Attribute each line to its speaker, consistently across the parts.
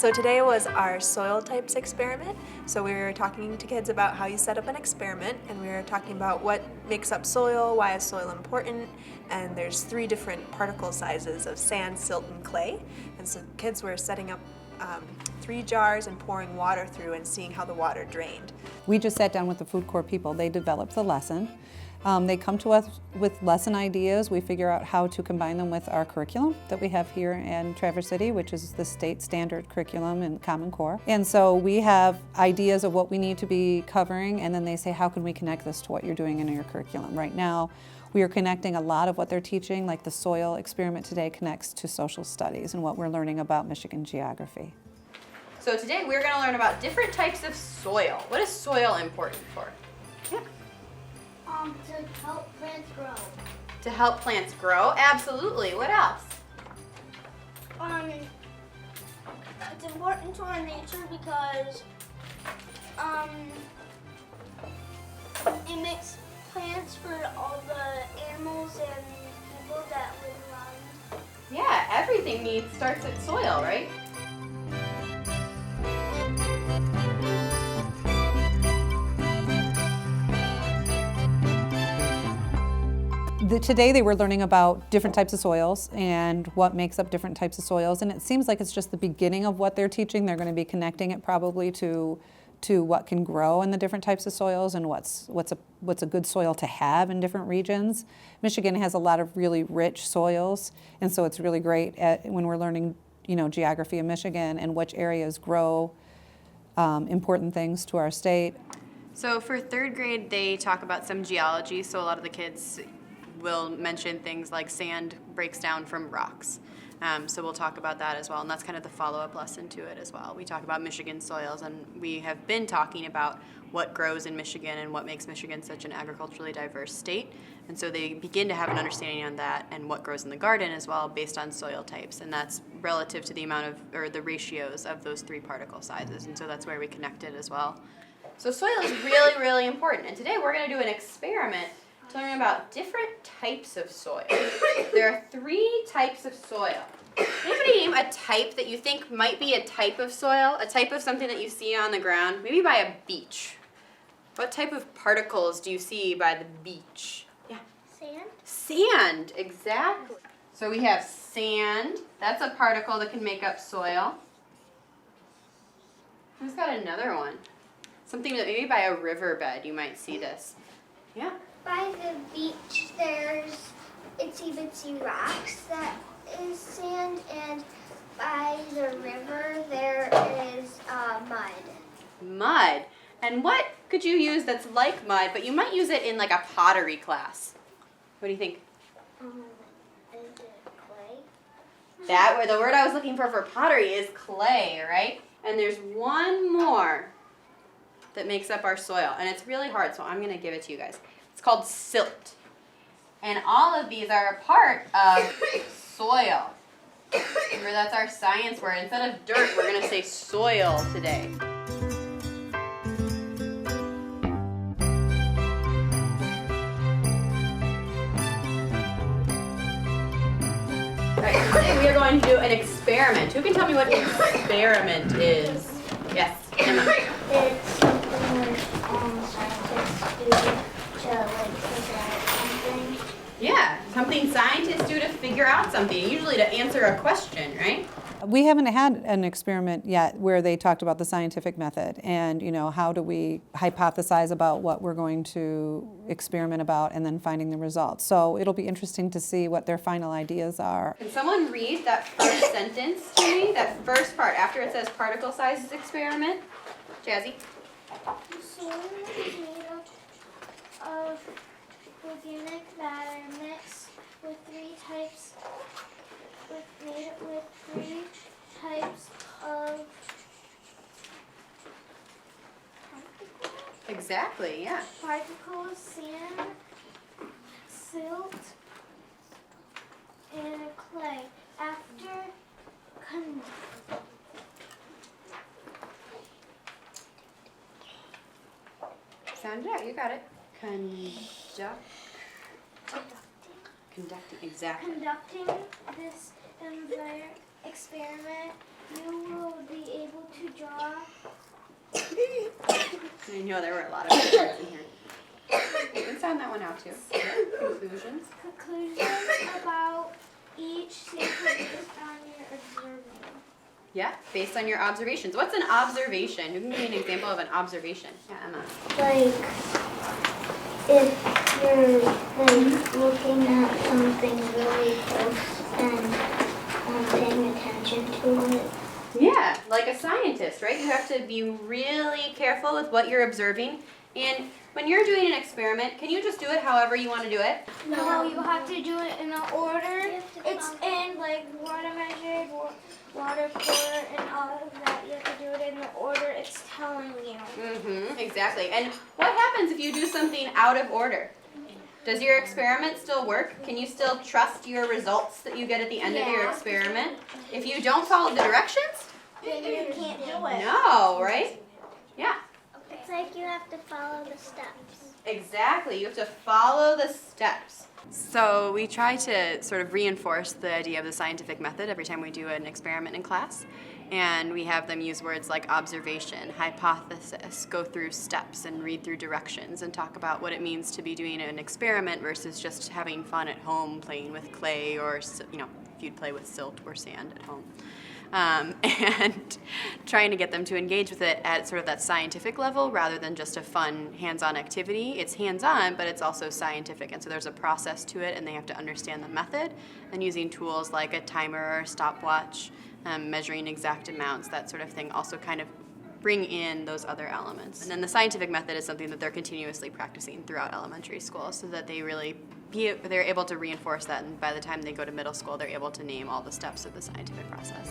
Speaker 1: So today was our soil types experiment. So we were talking to kids about how you set up an experiment, and we were talking about what makes up soil, why is soil important, and there's 3 different particle sizes of sand, silt, and clay. And so kids were setting up 3 jars and pouring water through and seeing how the water drained.
Speaker 2: We just sat down with the Food Corps people. They developed the lesson. They come to us with lesson ideas. We figure out how to combine them with our curriculum that we have here in Traverse City, which is the state standard curriculum and Common Core. And so we have ideas of what we need to be covering, and then they say, how can we connect this to what you're doing in your curriculum? Right now, we are connecting a lot of what they're teaching, like the soil experiment today connects to social studies and what we're learning about Michigan geography.
Speaker 3: So today we're going to learn about different types of soil. What is soil important for? Yeah.
Speaker 4: To help plants grow.
Speaker 3: To help plants grow? Absolutely. What else?
Speaker 4: It's important to our nature because it makes plants for all the animals and people that live around.
Speaker 3: Yeah, everything starts at soil, right?
Speaker 2: Today they were learning about different types of soils and what makes up different types of soils, and it seems like it's just the beginning of what they're teaching. They're going to be connecting it probably to what can grow in the different types of soils and what's a good soil to have in different regions. Michigan has a lot of really rich soils, and so it's really great when we're learning, geography of Michigan and which areas grow important things to our state.
Speaker 3: So for 3rd grade, they talk about some geology, so a lot of the kids will mention things like sand breaks down from rocks. So we'll talk about that as well, and that's kind of the follow-up lesson to it as well. We talk about Michigan soils, and we have been talking about what grows in Michigan and what makes Michigan such an agriculturally diverse state. And so they begin to have an understanding on that and what grows in the garden as well based on soil types, and that's relative to the amount of, or the ratios of those 3 particle sizes, and so that's where we connect it as well. So soil is really, really important, and today we're going to do an experiment to learn about different types of soil. There are 3 types of soil. Anybody name a type that you think might be a type of soil? A type of something that you see on the ground? Maybe by a beach. What type of particles do you see by the beach? Yeah.
Speaker 4: Sand?
Speaker 3: Sand, exactly. So we have sand. That's a particle that can make up soil. Who's got another one? Something that maybe by a riverbed you might see this. Yeah.
Speaker 4: By the beach, there's itsy bitsy rocks that is sand, and by the river, there is mud.
Speaker 3: Mud. And what could you use that's like mud, but you might use it in like a pottery class? What do you think?
Speaker 4: Is it clay?
Speaker 3: The word I was looking for pottery is clay, right? And there's one more that makes up our soil, and it's really hard, so I'm going to give it to you guys. It's called silt. And all of these are a part of soil. Remember, that's our science word. Instead of dirt, we're going to say soil today. All right, so today we are going to do an experiment. Who can tell me what an experiment is? Yes, Emma.
Speaker 4: It's something scientists do to figure out something.
Speaker 3: Yeah, something scientists do to figure out something, usually to answer a question, right?
Speaker 2: We haven't had an experiment yet where they talked about the scientific method and, how do we hypothesize about what we're going to experiment about and then finding the results. So it'll be interesting to see what their final ideas are.
Speaker 3: Can someone read that first sentence to me? That first part, after it says particle sizes experiment? Jazzy?
Speaker 4: The soil is made up of organic matter mixed with 3 types of
Speaker 3: Exactly, yeah.
Speaker 4: particles, sand, silt, and clay. After
Speaker 3: Sound it out, you got it. Conducting, exactly.
Speaker 4: conducting this experiment, you will be able to draw
Speaker 3: I know there were a lot of good words in here. You can sound that one out too. Conclusions.
Speaker 4: conclusions about each sample based on your observing.
Speaker 3: Yeah, based on your observations. What's an observation? Who can give me an example of an observation? Yeah, Emma.
Speaker 4: Like, if you're like looking at something really close and paying attention to it.
Speaker 3: Yeah, like a scientist, right? You have to be really careful with what you're observing. And when you're doing an experiment, can you just do it however you want to do it?
Speaker 4: No, you have to do it in an order. It's in like water measured, water pour, and all of that. You have to do it in the order it's telling you.
Speaker 3: Mm-hmm, exactly. And what happens if you do something out of order? Does your experiment still work? Can you still trust your results that you get at the end of your
Speaker 4: Yeah.
Speaker 3: experiment? If you don't follow the directions?
Speaker 4: Then you can't do it.
Speaker 3: No, right? Yeah.
Speaker 4: It's like you have to follow the steps.
Speaker 3: Exactly. You have to follow the steps. So we try to sort of reinforce the idea of the scientific method every time we do an experiment in class. And we have them use words like observation, hypothesis, go through steps and read through directions and talk about what it means to be doing an experiment versus just having fun at home playing with clay or, if you'd play with silt or sand at home. And trying to get them to engage with it at sort of that scientific level rather than just a fun hands-on activity. It's hands-on, but it's also scientific, and so there's a process to it, and they have to understand the method, and using tools like a timer or a stopwatch, measuring exact amounts, that sort of thing, also kind of bring in those other elements. And then the scientific method is something that they're continuously practicing throughout elementary school so that they really they're able to reinforce that, and by the time they go to middle school, they're able to name all the steps of the scientific process.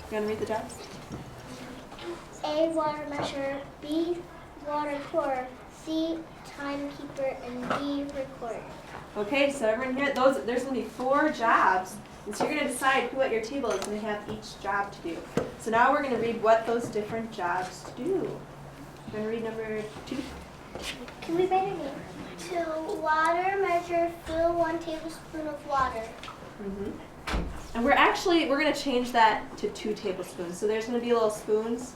Speaker 1: You want to read the jobs?
Speaker 4: A, water measure. B, water pour. C, timekeeper. And D, recorder.
Speaker 1: Okay, so everyone here, there's going to be 4 jobs. And so you're going to decide who at your table is going to have each job to do. So now we're going to read what those different jobs do. You're going to read number 2?
Speaker 4: Can we write it? To water measure, fill 1 tablespoon of water.
Speaker 1: Mm-hmm. And we're going to change that to 2 tablespoons. So there's going to be little spoons,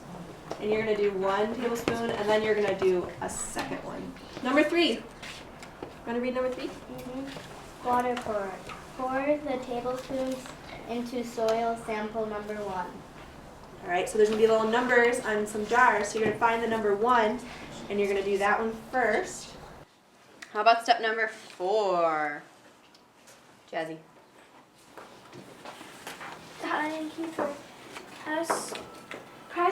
Speaker 1: and you're going to do 1 tablespoon, and then you're going to do a second one. Number 3. You want to read number 3?
Speaker 5: Mm-hmm. Water pour. Pour the tablespoons into soil sample number 1.
Speaker 1: All right, so there's going to be little numbers on some jars. So you're going to find the number 1, and you're going to do that one first.
Speaker 3: How about step number 4? Jazzy.
Speaker 4: Timekeeper. Press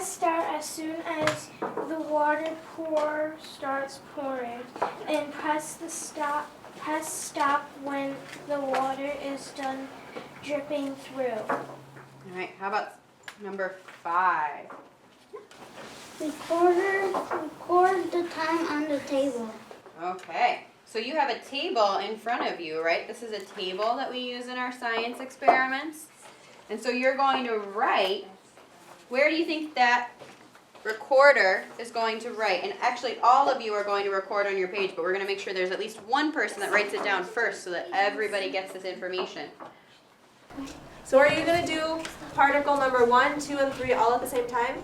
Speaker 4: start as soon as the water pour starts pouring, and press stop when the water is done dripping through.
Speaker 3: All right, how about number 5?
Speaker 4: Record the time on the table.
Speaker 3: Okay, so you have a table in front of you, right? This is a table that we use in our science experiments. And so you're going to write, where do you think that recorder is going to write? And actually all of you are going to record on your page, but we're going to make sure there's at least one person that writes it down first so that everybody gets this information.
Speaker 1: So are you going to do particle number 1, 2, and 3 all at the same time?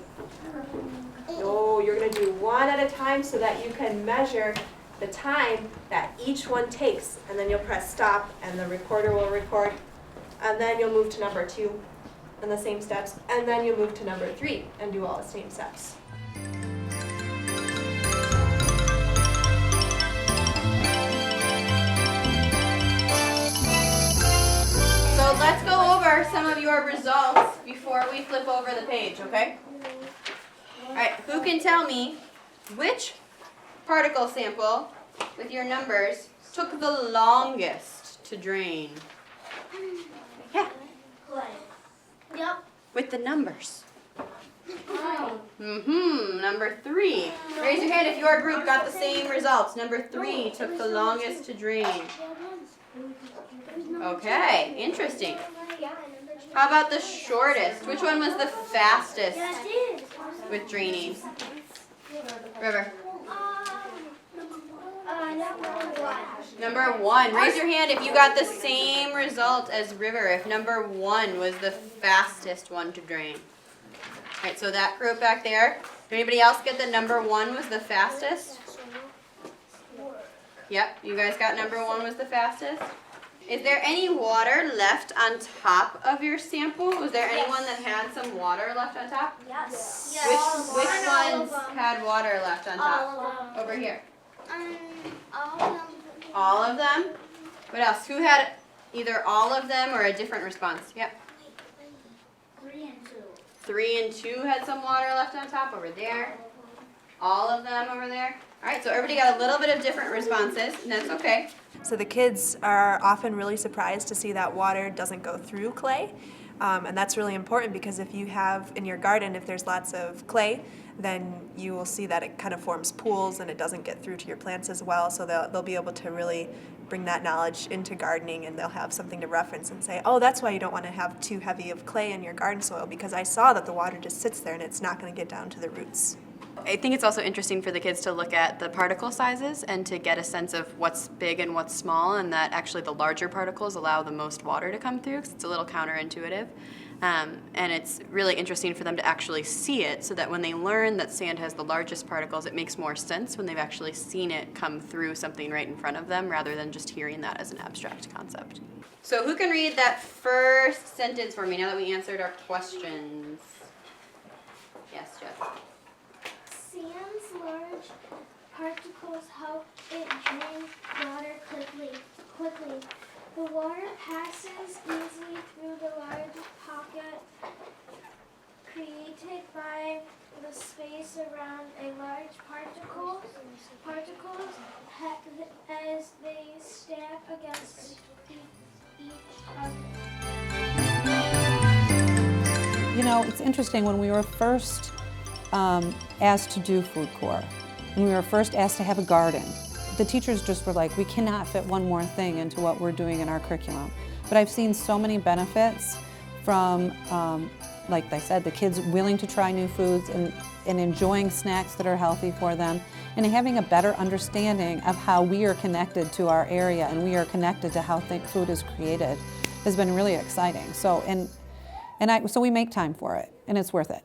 Speaker 1: No, you're going to do one at a time so that you can measure the time that each one takes. And then you'll press stop, and the recorder will record. And then you'll move to number 2 and the same steps. And then you'll move to number 3 and do all the same steps.
Speaker 3: So let's go over some of your results before we flip over the page, okay? All right, who can tell me which particle sample with your numbers took the longest to drain? Yeah,
Speaker 4: Yep.
Speaker 3: with the numbers. Number 3. Raise your hand if your group got the same results. Number 3 took the longest to drain. Okay, interesting. How about the shortest? Which one was the fastest with draining? River. Number 1. Raise your hand if you got the same result as River, if number 1 was the fastest one to drain. Alright, so that group back there. Did anybody else get the number 1 was the fastest? Yep, you guys got number 1 was the fastest. Is there any water left on top of your sample? Was there anyone that had some water left on top?
Speaker 4: Yes.
Speaker 3: Which ones had water left on top? Over here. All of them? What else? Who had either all of them or a different response? Yep. 3 and 2 had some water left on top over there. All of them over there. All right, so everybody got a little bit of different responses, and that's okay.
Speaker 1: So the kids are often really surprised to see that water doesn't go through clay. And that's really important because if you have in your garden, if there's lots of clay, then you will see that it kind of forms pools and it doesn't get through to your plants as well. So they'll be able to really bring that knowledge into gardening, and they'll have something to reference and say, oh, that's why you don't want to have too heavy of clay in your garden soil, because I saw that the water just sits there and it's not going to get down to the roots.
Speaker 3: I think it's also interesting for the kids to look at the particle sizes and to get a sense of what's big and what's small, and that actually the larger particles allow the most water to come through, because it's a little counterintuitive. And it's really interesting for them to actually see it, so that when they learn that sand has the largest particles, it makes more sense when they've actually seen it come through something right in front of them, rather than just hearing that as an abstract concept. So who can read that first sentence for me now that we answered our questions? Yes, Jeff.
Speaker 4: Sand's large particles help it drain water quickly. The water passes easily through the large pocket created by the space around a large particles as they stack against each other.
Speaker 2: You know, it's interesting, when we were first asked to do food corps, when we were first asked to have a garden, the teachers just were like, we cannot fit one more thing into what we're doing in our curriculum. But I've seen so many benefits from, like I said, the kids willing to try new foods and enjoying snacks that are healthy for them, and having a better understanding of how we are connected to our area and we are connected to how food is created has been really exciting. So, so we make time for it, and it's worth it.